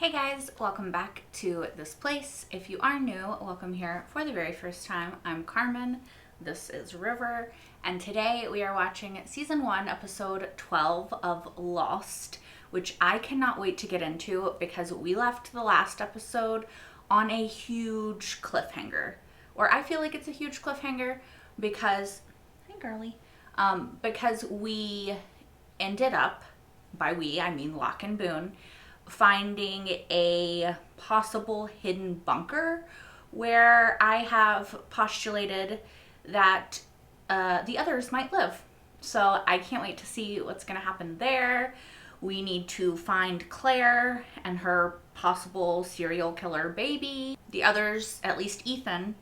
Hey guys, welcome back to this place. If you are new, welcome here for the very first time. I'm Carmen, this is River, and today we are watching season 1, episode 12 of Lost, which I cannot wait to get into because we left the last episode on a huge cliffhanger. Or I feel like it's a huge cliffhanger because, hi girly, because we ended up, by we I mean Locke and Boone, finding a possible hidden bunker where I have postulated that the others might live. So I can't wait to see what's going to happen there. We need to find Claire and her possible serial killer baby. The others, at least Ethan,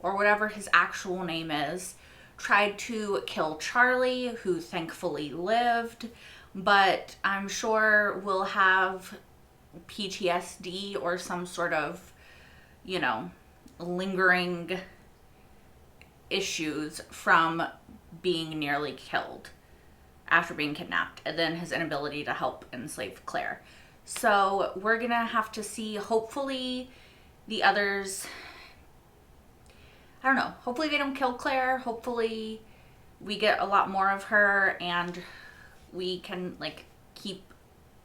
or whatever his actual name is, tried to kill Charlie, who thankfully lived. But I'm sure we'll have PTSD or some sort of, lingering issues from being nearly killed after being kidnapped, and then his inability to help enslave Claire. So we're gonna have to see, hopefully the others, I don't know, hopefully they don't kill Claire, hopefully we get a lot more of her and we can keep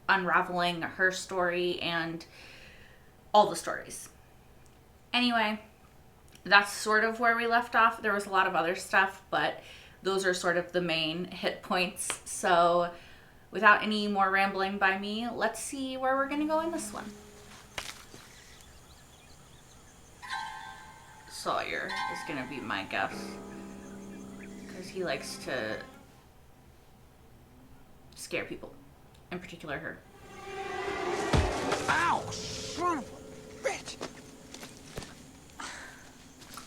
unraveling her story and all the stories. Anyway, that's sort of where we left off. There was a lot of other stuff, but those are sort of the main hit points. So without any more rambling by me, let's see where we're gonna go in this one. Sawyer is gonna be my guess because he likes to scare people, in particular her. Ow! Son of a bitch!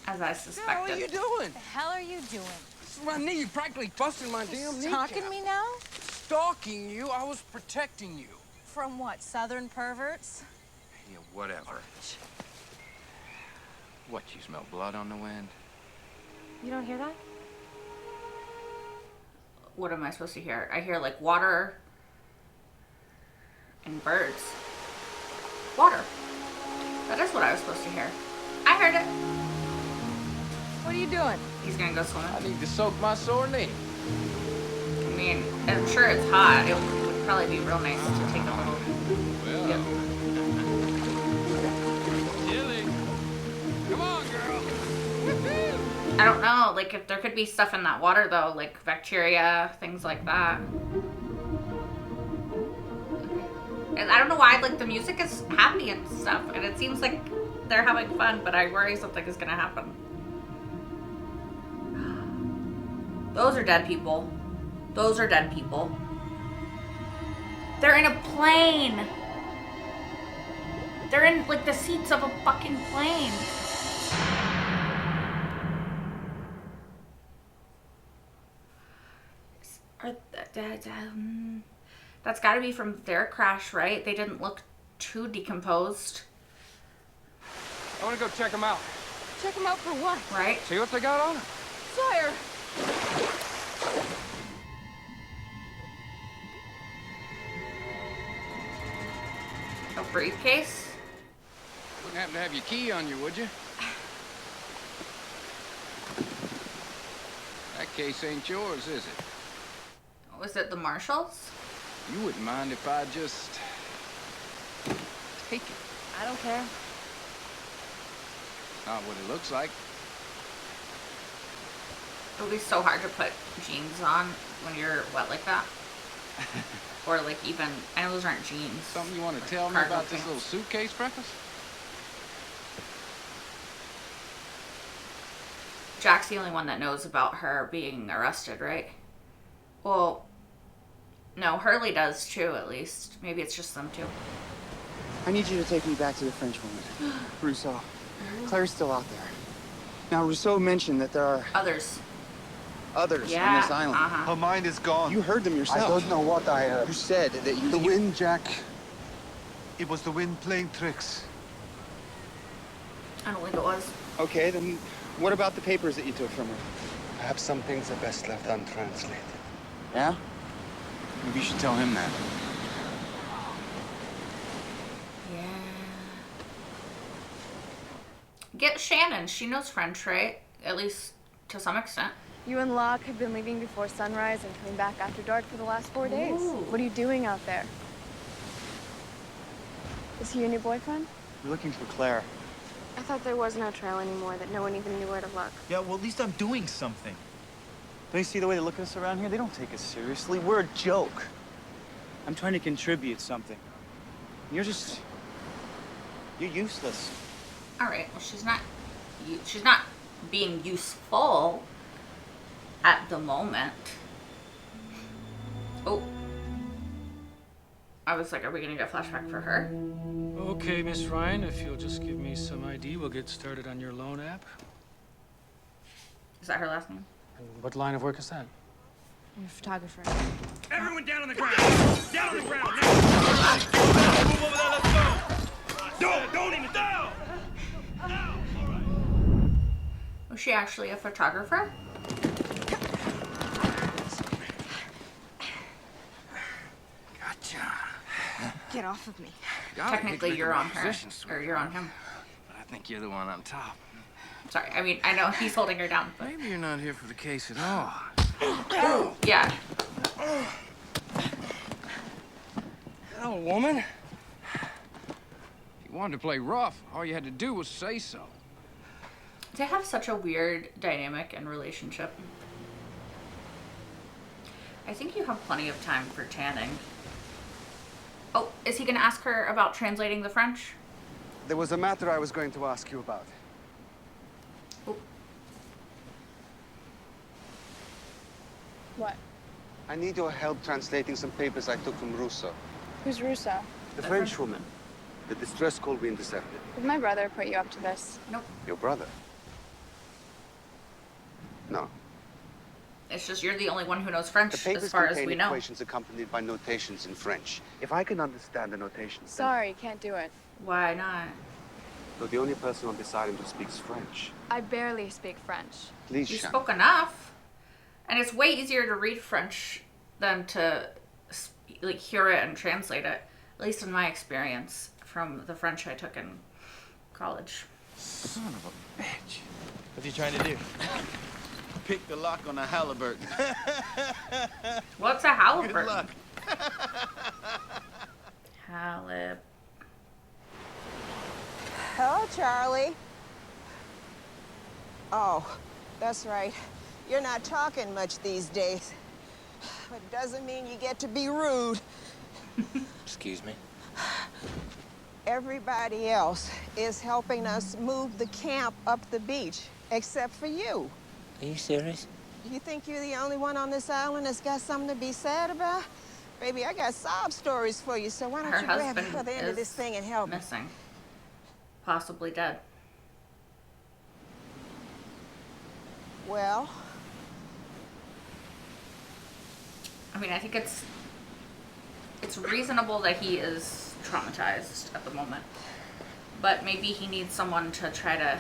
As I What suspected. the hell are you doing? The hell are you doing? This is my knee. You practically busted my damn kneecap. Stalking me now? Stalking you? I was protecting you. From what, southern perverts? Yeah, whatever. What, you smell blood on the wind? You don't hear that? What am I supposed to hear? I hear water and birds. Water. That is what I was supposed to hear. I heard it. What are you doing? He's gonna go swimming. I need to soak my sore knee. I mean, I'm sure it's hot. It would probably be real nice to take a little. Well, Yep. Chilly. Come on, girl. I don't know, if there could be stuff in that water though, like bacteria, things like that. And I don't know why, the music is happy and stuff, and it seems like they're having fun, but I worry something is gonna happen. Those are dead people. Those are dead people. They're in a plane. They're in, the seats of a fucking plane. That's got to be from their crash, right? They didn't look too decomposed, I want to go check them out. Check them out for what? right? See what they got on them. Sawyer! A briefcase? Wouldn't happen to have your key on you, would you? That case ain't yours, is it? Was it the marshals? You wouldn't mind if I just take it. I don't care. Not what it looks like. It would be so hard to put jeans on when you're wet like that. Or even, I know those aren't jeans. Something you want to tell me Cargo about this pants. little suitcase, Freckles? Jack's the only one that knows about her being arrested, right? Well, no, Hurley does too, at least. Maybe it's just them two. I need you to take me back to the French woman, Rousseau. Claire's still out there. Now, Rousseau mentioned that there are Others. others Yeah. on this island. Her mind is gone. You heard them I yourself. don't know what I heard. You said that The wind, Jack. It was the wind playing tricks. I don't think it was. Okay, then what about the papers that you took from her? Perhaps some things are best left untranslated. Yeah? Maybe you should tell him that. Yeah. Get Shannon. She knows French, right? At least to some extent. You and Locke have been leaving before sunrise and coming back after dark for the last 4 days. Ooh. What are you doing out there? Is he your new boyfriend? We're looking for Claire. I thought there was no trail anymore, that no one even knew where to look. Yeah, well, at least I'm doing something. Don't you see the way they look at us around here? They don't take us seriously. We're a joke. I'm trying to contribute something. You're useless. All right. Well, she's not being useful at the moment. Oh. I was like, are we gonna get a flashback for her? Okay, Miss Ryan, if you'll just give me some ID, we'll get started on your loan app. Is that her last name? And what line of work is that? I'm a photographer. Everyone down on the ground! Down on the ground now! Move over there, let's go! Don't even down! Was she actually a photographer? Gotcha. Get off of me. Technically, you're on her, or you're on him. But I think you're the one on top. Sorry, I mean, I know he's holding her down, but Maybe you're not here for the case at all. yeah. Hello, woman. If you wanted to play rough, all you had to do was say so. They have such a weird dynamic and relationship. I think you have plenty of time for tanning. Oh, is he gonna ask her about translating the French? There was a matter I was going to ask you about. Oh, What? I need your help translating some papers I took from Russo. Who's Russo? The French woman. The distress call we intercepted. Did my brother put you up to this? nope. Your brother? No. It's just you're the only one who knows The French papers as far as contain we know. equations accompanied by notations in French. If I can understand the notations, then- Sorry, can't do it. Why not? You're the only person on this island who speaks French. I barely speak French. Please, You Shannon. spoke enough, and it's way easier to read French than to like hear it and translate it. At least in my experience from the French I took in college. Son of a bitch. What are you trying to do? Pick the lock on the Halliburton. What's a Halliburton? Good luck. Hello, Charlie. Oh, that's right. You're not talking much these days. But it doesn't mean you get to be rude. Excuse me? Everybody else is helping us move the camp up the beach, except for you. Are you serious? You think you're the only one on this island that's got something to be sad about? Baby, I got sob stories for you, so why don't Her you grab husband the other end of this is thing and help me? missing. Possibly dead. Well, I mean, I think it's reasonable that he is traumatized at the moment. But maybe he needs someone to try to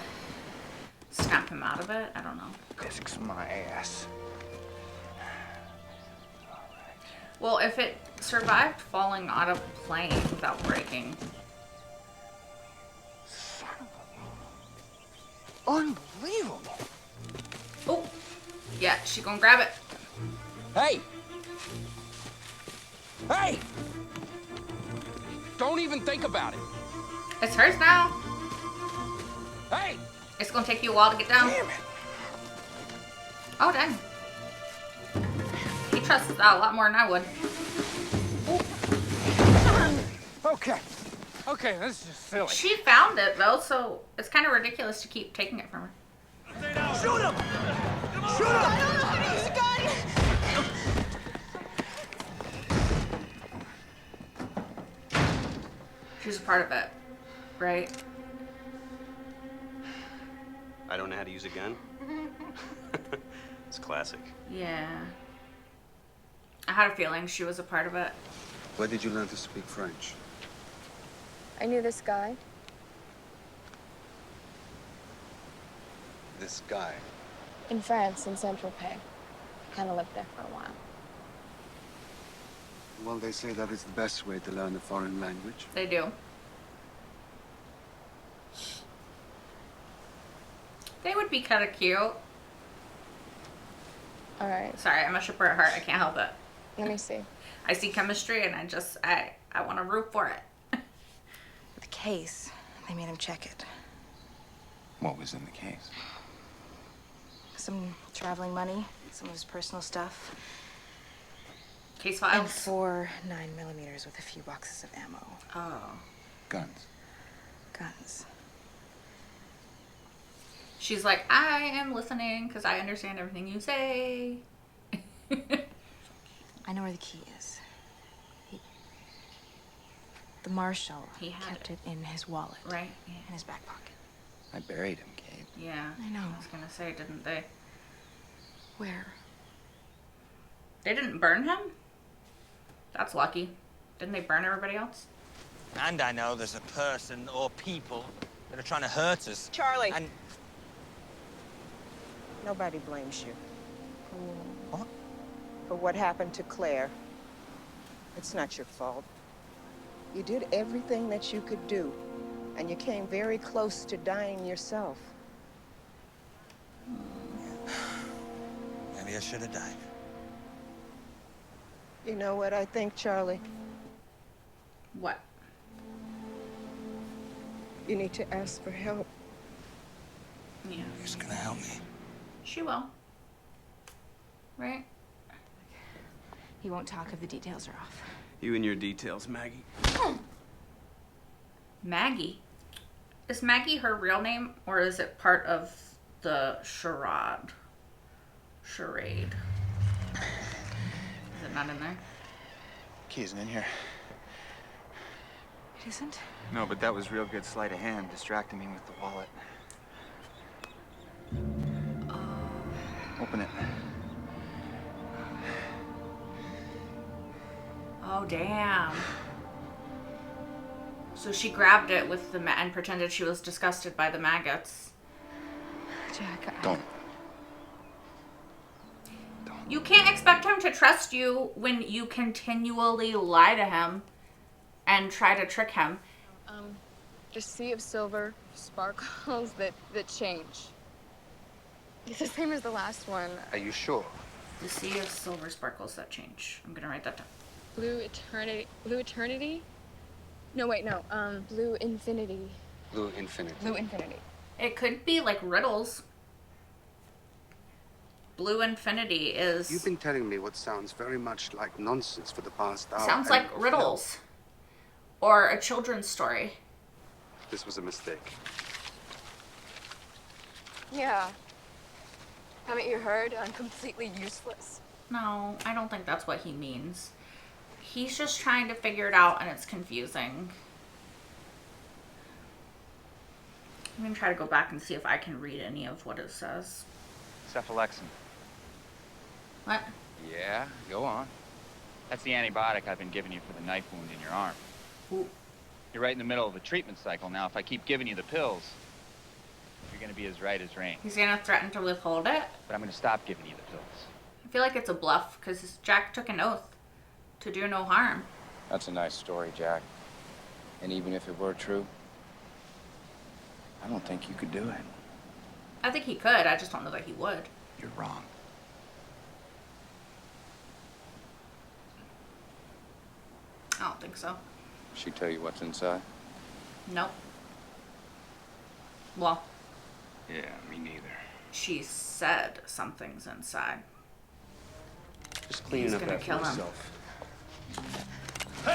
snap him out of it. I don't know. Kicks my ass. Well, if it survived falling out of a plane without breaking. Son of a... Unbelievable. Oh, yeah, she gonna grab it. Hey! Hey! Don't even think about it. It's hers now. Hey! It's gonna take you a while to get down. Damn it! Oh, dang. He trusts that a lot more than I would. Okay. Okay, this is just silly. She found it, though, so it's kind of ridiculous to keep taking it from her. Shoot him! Shoot him! He's got it! She's a part of it, right? I don't know how to use a gun. It's classic. Yeah. I had a feeling she was a part of it. Where did you learn to speak French? I knew this guy. This guy. In France, in Saint-Tropez. Kind of lived there for a while. Well, they say that is the best way to learn a foreign language. They do. They would be kind of cute. All right. Sorry, I'm a shipper at heart. I can't help it. Let me see. I see chemistry and I want to root for it. The case, they made him check it. What was in the case? Some traveling money, some of his personal stuff. Case And files. 4 9mm with a few boxes of ammo. Oh. Guns. Guns. She's like, I am listening because I understand everything you say. I know where the key is. The marshal kept it in his wallet. Right. Yeah. In his back pocket. I buried him, Kate. Yeah. I know. I was going to say, didn't they? Where? They didn't burn him? That's lucky. Didn't they burn everybody else? And I know there's a person or people that are trying to hurt us. Charlie. And Nobody blames you. What? For what happened to Claire. It's not your fault. You did everything that you could do, and you came very close to dying yourself. Maybe I should have died. You know what I think, Charlie? What? You need to ask for help. Yeah. Who's gonna help me? She will. Right? He won't talk if the details are off. You and your details, Maggie. Maggie. Is Maggie her real name, or is it part of the charade? Charade. Is it not in there? Key isn't in here. It isn't? No, but that was real good sleight of hand, distracting me with the wallet. Open it. Oh, damn. So she grabbed it with the and pretended she was disgusted by the maggots. Jack, Don't. You can't expect him to trust you when you continually lie to him and try to trick him. Just sea of silver sparkles that change. It's the same as the last one. Are you sure? The sea of silver sparkles that change. I'm gonna write that down. Blue eternity. Blue eternity? No, wait, no. Blue infinity. Blue infinity. Blue infinity. It could be like riddles. Blue infinity is... You've been telling me what sounds very much like nonsense for the past hour. Sounds and like riddles. Or a children's story. This was a mistake. Yeah. Haven't you heard? I'm completely useless. No, I don't think that's what he means. He's just trying to figure it out and it's confusing. I'm gonna try to go back and see if I can read any of what it says. Cephalexin. What? Yeah, go on. That's the antibiotic I've been giving you for the knife wound in your arm. Ooh. You're right in the middle of the treatment cycle now. If I keep giving you the pills, you're gonna be as right as rain. He's gonna threaten to withhold it? But I'm gonna stop giving you the pills. I feel like it's a bluff because Jack took an oath to do no harm. That's a nice story, Jack. And even if it were true, I don't think you could do it. I think he could, I just don't know that he would. You're wrong. I don't think so. She tell you what's inside? Nope. Well, Yeah, me neither. she said something's inside. Just cleaning He's up gonna after kill him. yourself. What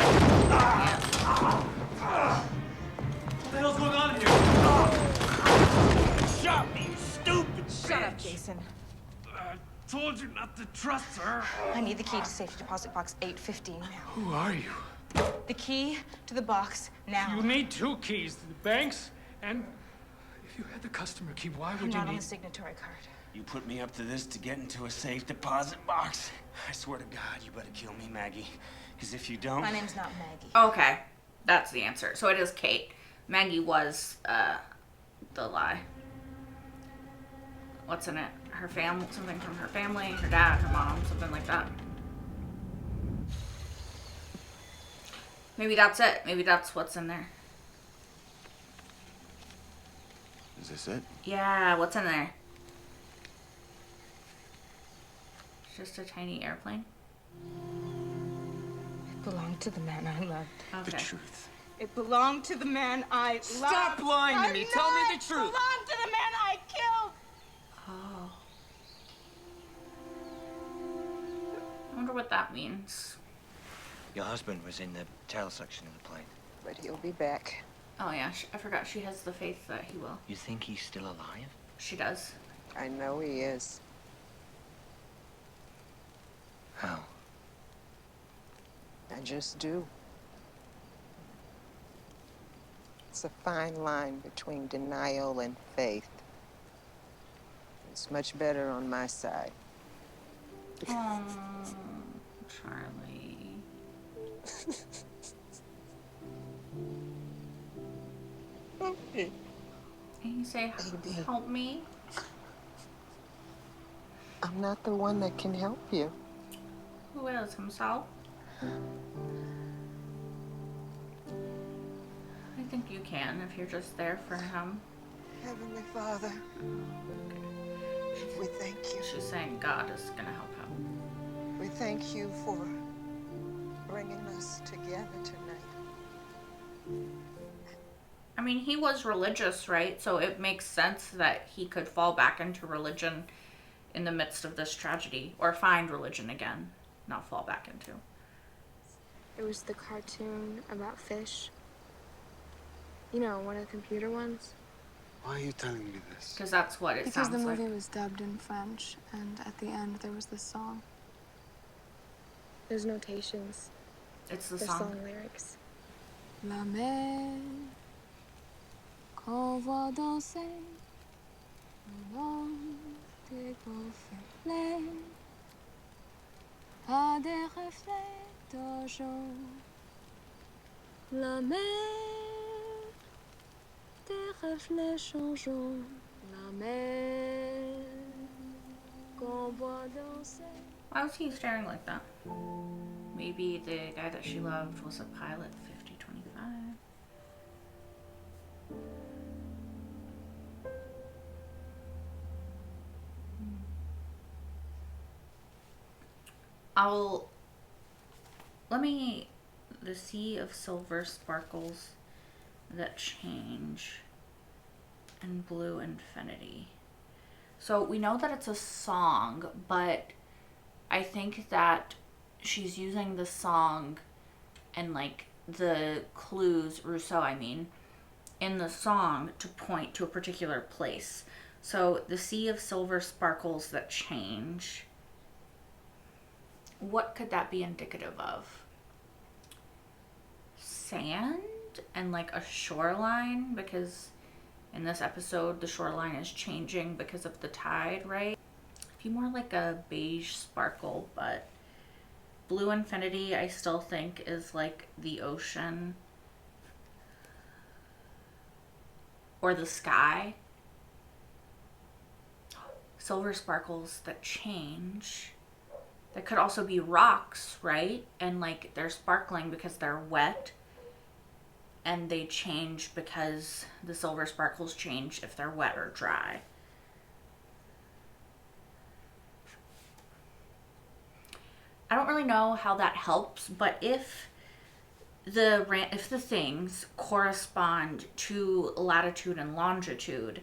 the hell's going on here? Shot me, you stupid Shut up, Jason. I told you not to trust her. I need the key to safety deposit box 815 now. Who are you? The key to the box now. You need two keys, the bank's and if you had the customer key, why I'm would you not on need... the signatory card. You put me up to this to get into a safe deposit box. I swear to God, you better kill me, Maggie. Because if you don't... My name's not Maggie. Okay, that's the answer. So it is Kate. Maggie was the lie. What's in it? Her family, something from her family, her dad, her mom, something like that. Maybe that's it. Maybe that's what's in there. Is Is this it? Yeah, what's in there? It's just a tiny airplane. It belonged to the man I loved. Okay. The truth. It belonged to the man I loved. Stop lying to me. Tell me the truth. It belonged to the man I killed. Oh. I wonder what that means. Your husband was in the tail section of the plane. But he'll be back. Oh yeah, I forgot she has the faith that he will. You think he's still alive? She does. I know he is. How? I just do. It's a fine line between denial and faith. It's much better on my side. Oh, Charlie. Can you say, help me? I'm not the one that can help you. Who is? Himself? I think you can if you're just there for him. Heavenly Father, we thank you. She's saying God is gonna help him. We thank you for bringing us together tonight. I mean, he was religious, right? So it makes sense that he could fall back into religion in the midst of this tragedy, or find religion again, not fall back into. It was the cartoon about fish. You know, one of the computer ones. Why are you telling me this? Because that's what it Because sounds the like. movie was dubbed in French, and at the end there was this song. There's notations. It's the There's song. song lyrics. La mer qu'on voit danser le long des gros reflets a des reflets d'argent. La mer des reflets changeants. La mer qu'on voit danser. Why was he staring like that? Maybe the guy that she loved was a pilot 5025. The sea of silver sparkles that change and blue infinity. So we know that it's a song, but I think that she's using the song and like the clues, Rousseau I mean, in the song to point to a particular place. So the sea of silver sparkles that change. What could that be indicative of? Sand and like a shoreline, because in this episode the shoreline is changing because of the tide, right? Be more like a beige sparkle, but blue infinity I still think is like the ocean or the sky. Silver sparkles that change. That could also be rocks, right? And like they're sparkling because they're wet, and they change because the silver sparkles change if they're wet or dry. I don't really know how that helps, but if the things correspond to latitude and longitude,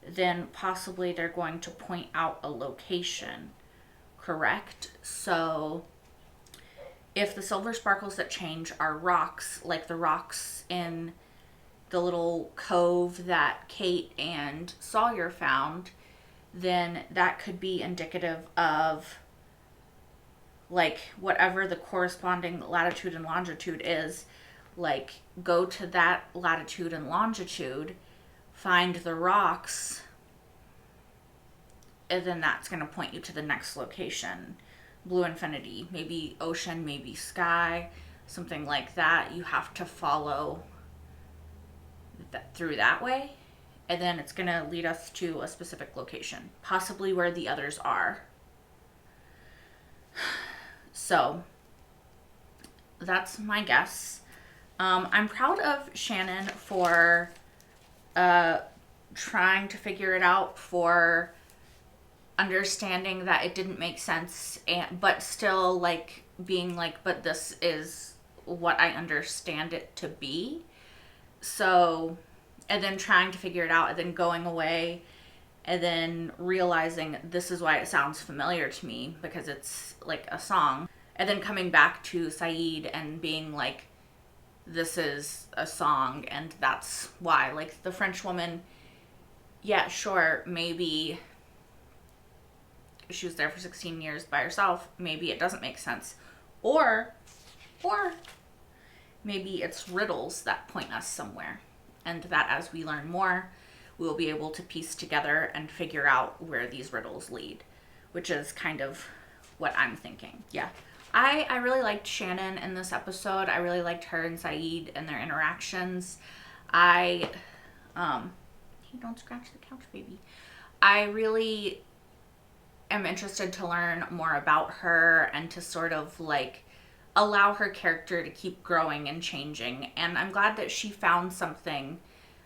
then possibly they're going to point out a location, correct? So if the silver sparkles that change are rocks, like the rocks in the little cove that Kate and Sawyer found, then that could be indicative of like whatever the corresponding latitude and longitude is. Like go to that latitude and longitude, find the rocks, and then that's going to point you to the next location. Blue infinity, maybe ocean, maybe sky, something like that. You have to follow that through that way, and then it's going to lead us to a specific location, possibly where the others are. So that's my guess. I'm proud of Shannon for trying to figure it out, for understanding that it didn't make sense, but still like being like, but this is what I understand it to be. So, and then trying to figure it out, and then going away, and then realizing this is why it sounds familiar to me, because it's like a song. And then coming back to Saeed and being like, this is a song, and that's why. Like, the French woman, yeah, sure, maybe she was there for 16 years by herself. Maybe it doesn't make sense. Or maybe it's riddles that point us somewhere. And that as we learn more, we'll be able to piece together and figure out where these riddles lead, which is kind of what I'm thinking. Yeah. I really liked Shannon in this episode. I really liked her and Saeed and their interactions. Hey, don't scratch the couch, baby. I really am interested to learn more about her and to sort of like allow her character to keep growing and changing. And I'm glad that she found something,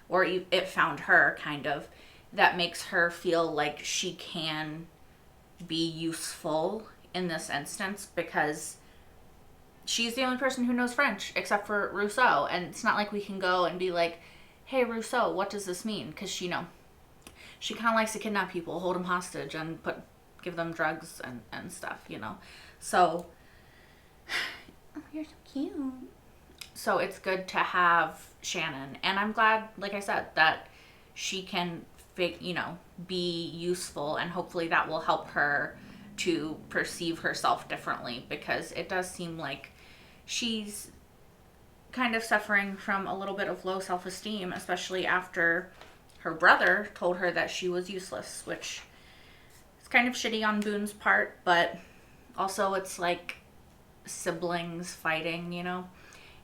or it found her kind of, that makes her feel like she can be useful in this instance, because she's the only person who knows French except for Rousseau. And it's not like we can go and be like, hey, Rousseau, what does this mean? Because she kind of likes to kidnap people, hold them hostage, and give them drugs and stuff, So, oh, you're so cute. So it's good to have Shannon. And I'm glad, like I said, that she can, be useful, and hopefully that will help her to perceive herself differently, because it does seem like she's kind of suffering from a little bit of low self-esteem, especially after her brother told her that she was useless, which is kind of shitty on Boone's part, but also it's like siblings fighting,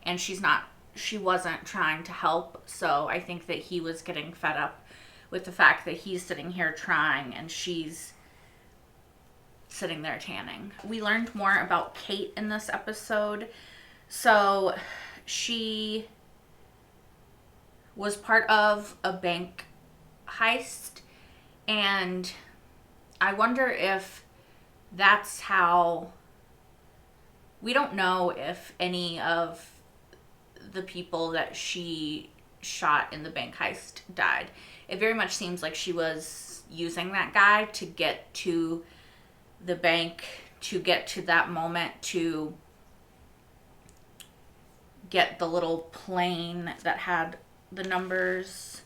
and she wasn't trying to help. So I think that he was getting fed up with the fact that he's sitting here trying and she's sitting there tanning. We learned more about Kate in this episode. So she was part of a bank heist, and I wonder if that's how, we don't know if any of the people that she shot in the bank heist died. It very much seems like she was using that guy to get to the bank, to get to that moment, to get the little plane that had the numbers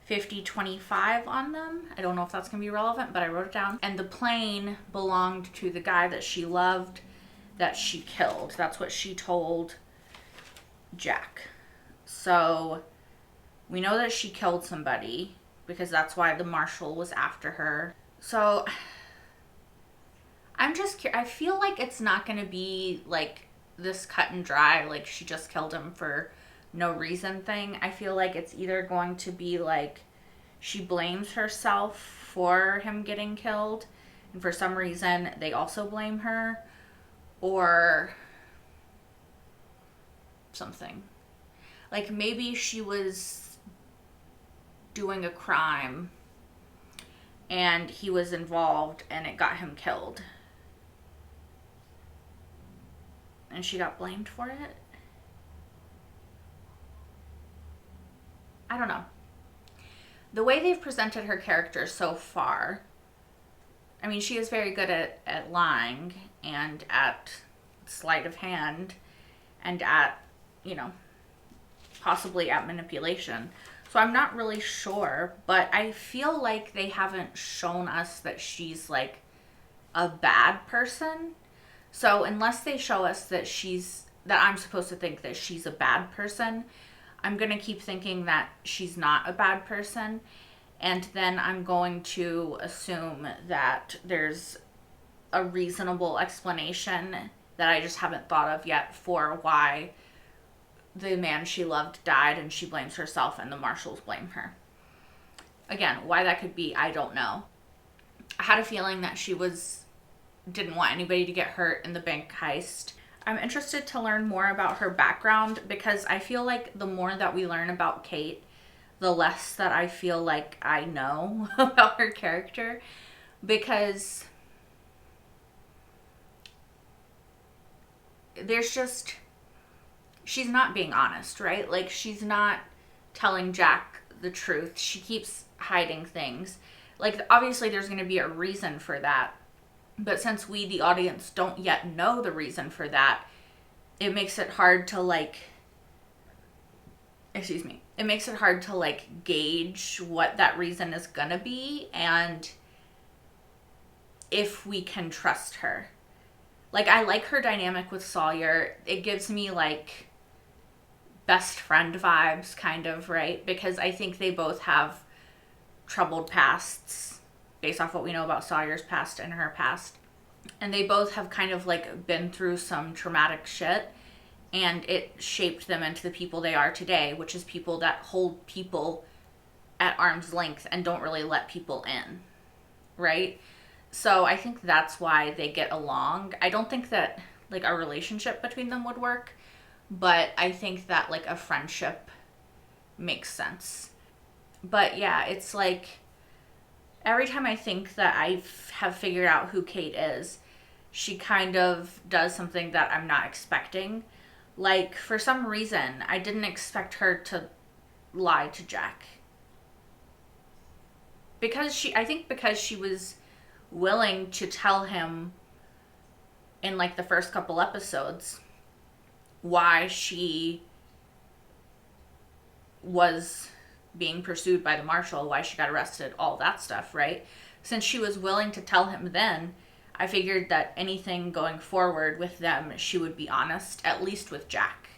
5025 on them. I don't know if that's going to be relevant, but I wrote it down. And the plane belonged to the guy that she loved, that she killed. That's what she told Jack. So we know that she killed somebody, because that's why the marshal was after her. So I'm just curious. I feel like it's not going to be like this cut and dry, like she just killed him for no reason thing. I feel like it's either going to be like she blames herself for him getting killed, and for some reason they also blame her, or something. Like maybe she was doing a crime and he was involved and it got him killed, and she got blamed for it. I don't know. The way they've presented her character so far, I mean, she is very good at lying and at sleight of hand and at, possibly at manipulation. So I'm not really sure, but I feel like they haven't shown us that she's like a bad person. So unless they show us that I'm supposed to think that she's a bad person, I'm going to keep thinking that she's not a bad person. And then I'm going to assume that there's a reasonable explanation that I just haven't thought of yet for why the man she loved died and she blames herself and the marshals blame her. Again, why that could be, I don't know. I had a feeling that she didn't want anybody to get hurt in the bank heist. I'm interested to learn more about her background, because I feel like the more that we learn about Kate, the less that I feel like I know about her character, because there's just, she's not being honest, right? Like, she's not telling Jack the truth. She keeps hiding things. Like, obviously there's going to be a reason for that, but since we, the audience, don't yet know the reason for that, it makes it hard to, like, it makes it hard to, like, gauge what that reason is gonna be and if we can trust her. Like, I like her dynamic with Sawyer. It gives me, like, best friend vibes, kind of, right? Because I think they both have troubled pasts based off what we know about Sawyer's past and her past. And they both have kind of, like, been through some traumatic shit, and it shaped them into the people they are today, which is people that hold people at arm's length and don't really let people in, right? So I think that's why they get along. I don't think that, like, a relationship between them would work, but I think that, like, a friendship makes sense. But yeah, it's like, every time I think that I have figured out who Kate is, she kind of does something that I'm not expecting. Like, for some reason, I didn't expect her to lie to Jack. I think because she was willing to tell him in, like, the first couple episodes why she was being pursued by the marshal, why she got arrested, all that stuff, right? Since she was willing to tell him then, I figured that anything going forward with them, she would be honest, at least with Jack.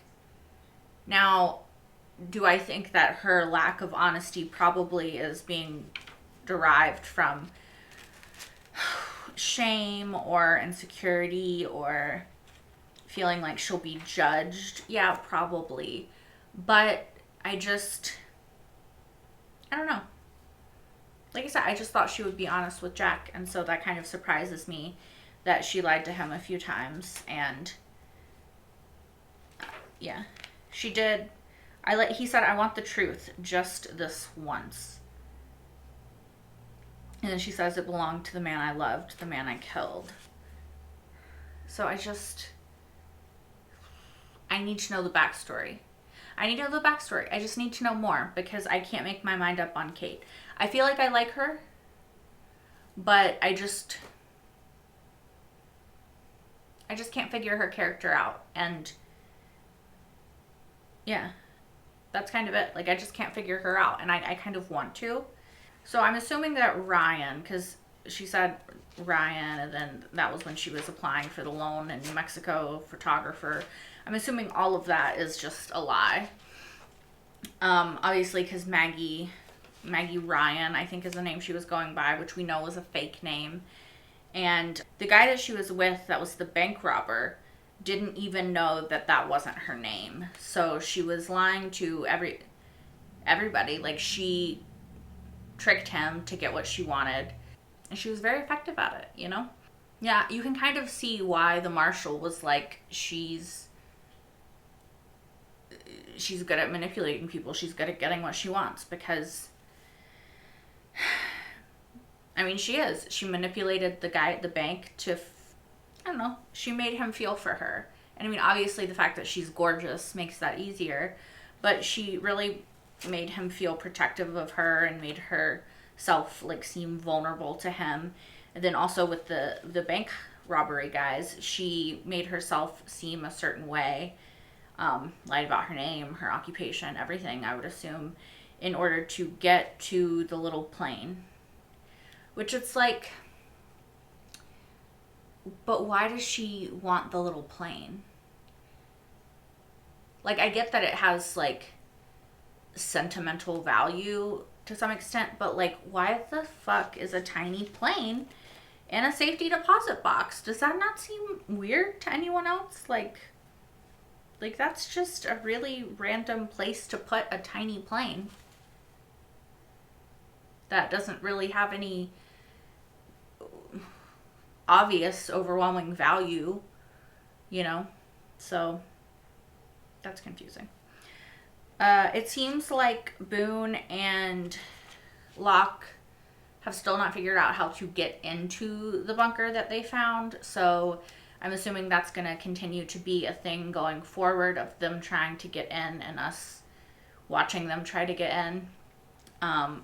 Now, do I think that her lack of honesty probably is being derived from shame or insecurity or feeling like she'll be judged? Yeah, probably. But I don't know. Like I said, I just thought she would be honest with Jack, and so that kind of surprises me that she lied to him a few times. And yeah, she did. He said, "I want the truth, just this once." And then she says, "It belonged to the man I loved, the man I killed." So I need to know the backstory. I just need to know more, because I can't make my mind up on Kate. I feel like I like her, but I just can't figure her character out. And yeah, that's kind of it. Like, I just can't figure her out, and I kind of want to. So I'm assuming that Ryan, because she said Ryan, and then that was when she was applying for the loan in New Mexico, photographer. I'm assuming all of that is just a lie. Obviously, because Maggie Ryan, I think is the name she was going by, which we know was a fake name. And the guy that she was with, that was the bank robber, didn't even know that that wasn't her name. So she was lying to everybody. Like, she tricked him to get what she wanted. And she was very effective at it, you know? Yeah, you can kind of see why the marshal was like, she's good at manipulating people. She's good at getting what she wants, because, I mean, she is. She manipulated the guy at the bank to, I don't know, she made him feel for her. And I mean, obviously the fact that she's gorgeous makes that easier, but she really made him feel protective of her and made herself, like, seem vulnerable to him. And then also with the bank robbery guys, she made herself seem a certain way. Lied about her name, her occupation, everything, I would assume, in order to get to the little plane. Which, it's like, but why does she want the little plane? Like, I get that it has, like, sentimental value to some extent, but, like, why the fuck is a tiny plane in a safety deposit box? Does that not seem weird to anyone else? Like, that's just a really random place to put a tiny plane that doesn't really have any obvious, overwhelming value, you know? So, that's confusing. It seems like Boone and Locke have still not figured out how to get into the bunker that they found, so I'm assuming that's going to continue to be a thing going forward, of them trying to get in and us watching them try to get in.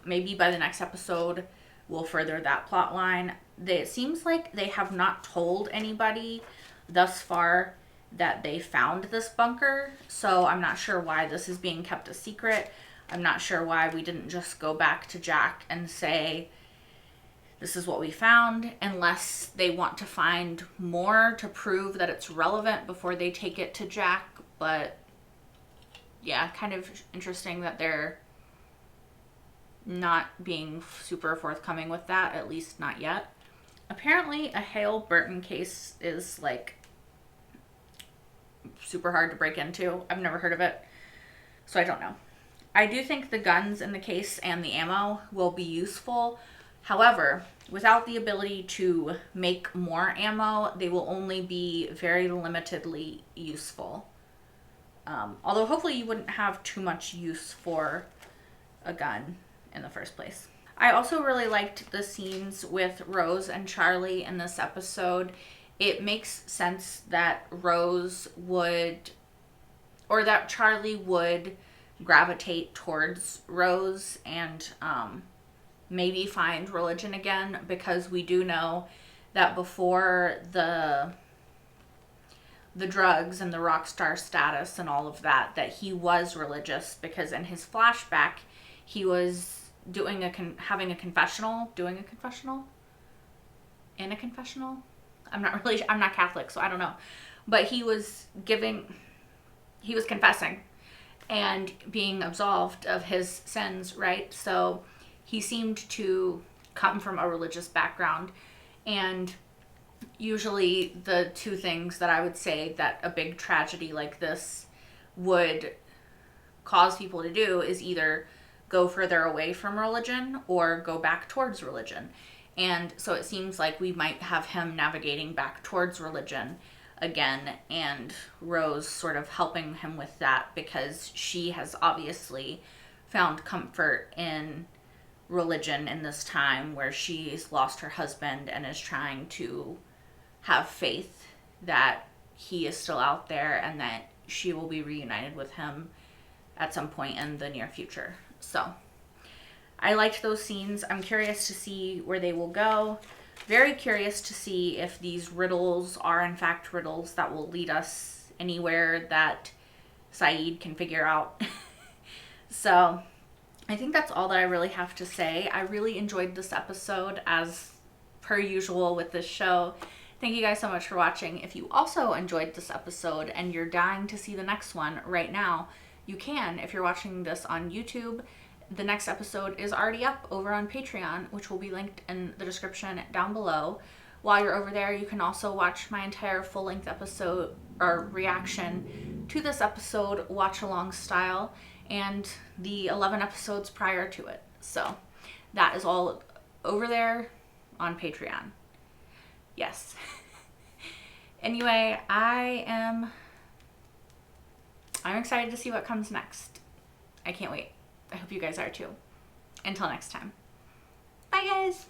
Maybe by the next episode we'll further that plot line. It seems like they have not told anybody thus far that they found this bunker, so I'm not sure why this is being kept a secret. I'm not sure why we didn't just go back to Jack and say, this is what we found, unless they want to find more to prove that it's relevant before they take it to Jack. But yeah, kind of interesting that they're not being super forthcoming with that, at least not yet. Apparently a Hale Burton case is like super hard to break into. I've never heard of it, so I don't know. I do think the guns in the case and the ammo will be useful. However, without the ability to make more ammo, they will only be very limitedly useful. Although hopefully you wouldn't have too much use for a gun in the first place. I also really liked the scenes with Rose and Charlie in this episode. It makes sense that Rose would, or that Charlie would gravitate towards Rose and maybe find religion again, because we do know that before the drugs and the rock star status and all of that, that he was religious, because in his flashback he was doing having a confessional, I'm not Catholic, so I don't know, but he was confessing and being absolved of his sins, right? So he seemed to come from a religious background, and usually the two things that I would say that a big tragedy like this would cause people to do is either go further away from religion or go back towards religion. And so it seems like we might have him navigating back towards religion again, and Rose sort of helping him with that, because she has obviously found comfort in religion in this time where she's lost her husband and is trying to have faith that he is still out there and that she will be reunited with him at some point in the near future. So I liked those scenes. I'm curious to see where they will go. Very curious to see if these riddles are in fact riddles that will lead us anywhere that Sayid can figure out. So I think that's all that I really have to say. I really enjoyed this episode, as per usual with this show. Thank you guys so much for watching. If you also enjoyed this episode and you're dying to see the next one right now, you can. If you're watching this on YouTube, the next episode is already up over on Patreon, which will be linked in the description down below. While you're over there, you can also watch my entire full-length episode or reaction to this episode, watch-along style, and the 11 episodes prior to it. So that is all over there on Patreon. Yes. Anyway, I'm excited to see what comes next. I can't wait. I hope you guys are too. Until next time. Bye, guys.